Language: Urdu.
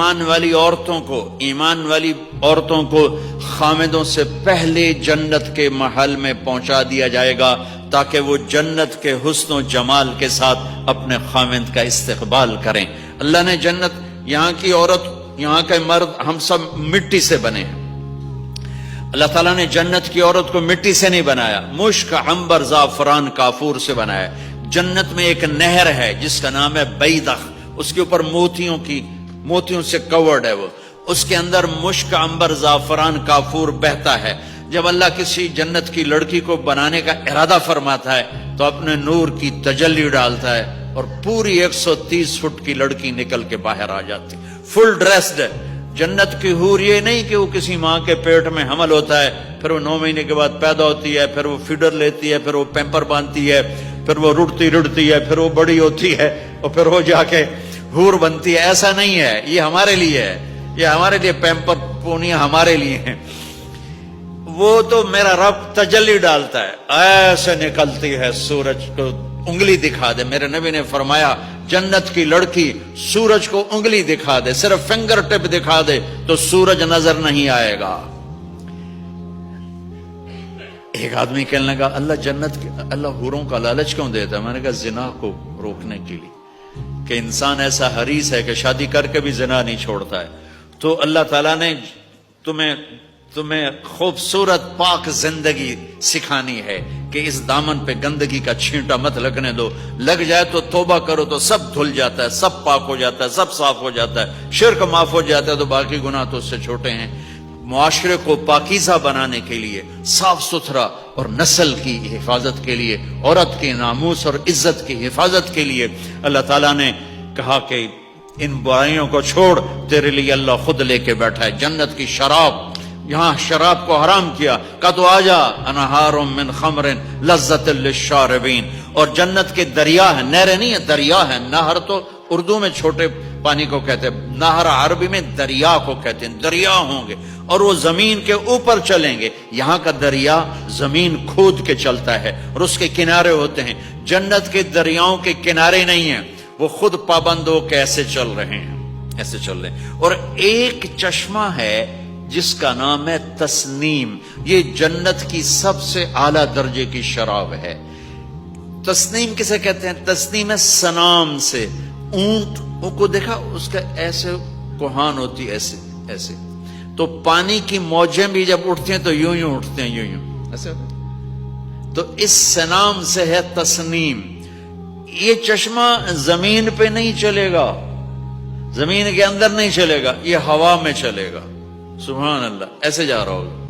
ایمان والی عورتوں کو خامدوں سے پہلے جنت کے محل میں پہنچا دیا جائے گا تاکہ وہ جنت کے حسن و جمال کے ساتھ اپنے خامد کا استقبال کریں۔ اللہ نے جنت، یہاں کی عورت، یہاں کے مرد، ہم سب مٹی سے بنے ہیں۔ اللہ تعالیٰ نے جنت کی عورت کو مٹی سے نہیں بنایا، مشک، عنبر، زعفران، کافور سے بنایا۔ جنت میں ایک نہر ہے جس کا نام ہے بیدخ، اس کے اوپر موتیوں سے کورڈ ہے، وہ اس کے اندر مشک، عنبر، زعفران، کافور بہتا ہے۔ جب اللہ کسی جنت کی لڑکی کو بنانے کا ارادہ فرماتا ہے تو اپنے نور کی تجلی ڈالتا ہے اور پوری 130 فٹ کی لڑکی نکل کے باہر آ جاتی، فل ڈریسڈ ہے۔ جنت کی حور یہ نہیں کہ وہ کسی ماں کے پیٹ میں حمل ہوتا ہے، پھر وہ 9 مہینے کے بعد پیدا ہوتی ہے، پھر وہ فیڈر لیتی ہے، پھر وہ پیمپر باندھتی ہے، پھر وہ رڑتی ہے، پھر وہ بڑی ہوتی ہے اور پھر وہ جا کے حور بنتی ہے۔ ایسا نہیں ہے، یہ ہمارے لیے ہے، یہ ہمارے لیے پیمپر پونیاں ہمارے لیے ہیں۔ وہ تو میرا رب تجلی ڈالتا ہے، ایسے نکلتی ہے سورج کو انگلی دکھا دے۔ میرے نبی نے فرمایا جنت کی لڑکی سورج کو انگلی دکھا دے، صرف فنگر ٹپ دکھا دے تو سورج نظر نہیں آئے گا۔ ایک آدمی کہنے لگا اللہ حوروں کا لالچ کیوں دیتا ہے؟ میں نے کہا زنا کو روکنے کے لیے، کہ انسان ایسا حریص ہے کہ شادی کر کے بھی زنا نہیں چھوڑتا ہے۔ تو اللہ تعالیٰ نے تمہیں خوبصورت پاک زندگی سکھانی ہے کہ اس دامن پہ گندگی کا چھینٹا مت لگنے دو، لگ جائے تو توبہ کرو تو سب دھل جاتا ہے، سب پاک ہو جاتا ہے، سب صاف ہو جاتا ہے، شرک معاف ہو جاتا ہے تو باقی گناہ تو اس سے چھوٹے ہیں۔ معاشرے کو پاکیزہ بنانے کے لیے، صاف ستھرا اور نسل کی حفاظت کے لیے، عورت کے ناموس اور عزت کی حفاظت کے لیے اللہ تعالیٰ نے کہا کہ ان برائیوں کو چھوڑ، تیرے لیے اللہ خود لے کے بیٹھا ہے جنت کی شراب۔ یہاں شراب کو حرام کیا، کہا تو آجا انہار من خمر لذت للشاربین، اور جنت کے دریا ہیں، نہریں نہیں ہیں، دریا ہیں۔ نہر تو اردو میں چھوٹے پانی کو کہتے ہیں، نہر عربی میں دریا کو کہتے ہیں۔ دریا ہوں گے اور وہ زمین کے اوپر چلیں گے۔ یہاں کا دریا زمین کھود کے چلتا ہے اور اس کے کنارے ہوتے ہیں۔ جنت کے دریاؤں کے کنارے نہیں ہیں، وہ خود پابند ہو کے ایسے چل رہے ہیں، ایسے چل رہے ہیں۔ اور ایک چشمہ ہے جس کا نام ہے تسنیم، یہ جنت کی سب سے اعلیٰ درجے کی شراب ہے۔ تسنیم کسے کہتے ہیں؟ تسنیم ہے سنام سے، اونٹ کو دیکھا اس کا ایسے کوہان ہوتی، ایسے ایسے، تو پانی کی موجیں بھی جب اٹھتی ہیں تو یوں یوں اٹھتے ہیں، یوں ایسے، تو اس سنام سے ہے تسنیم۔ یہ چشمہ زمین پہ نہیں چلے گا، زمین کے اندر نہیں چلے گا، یہ ہوا میں چلے گا۔ سبحان اللہ، ایسے جا رہا ہوگا۔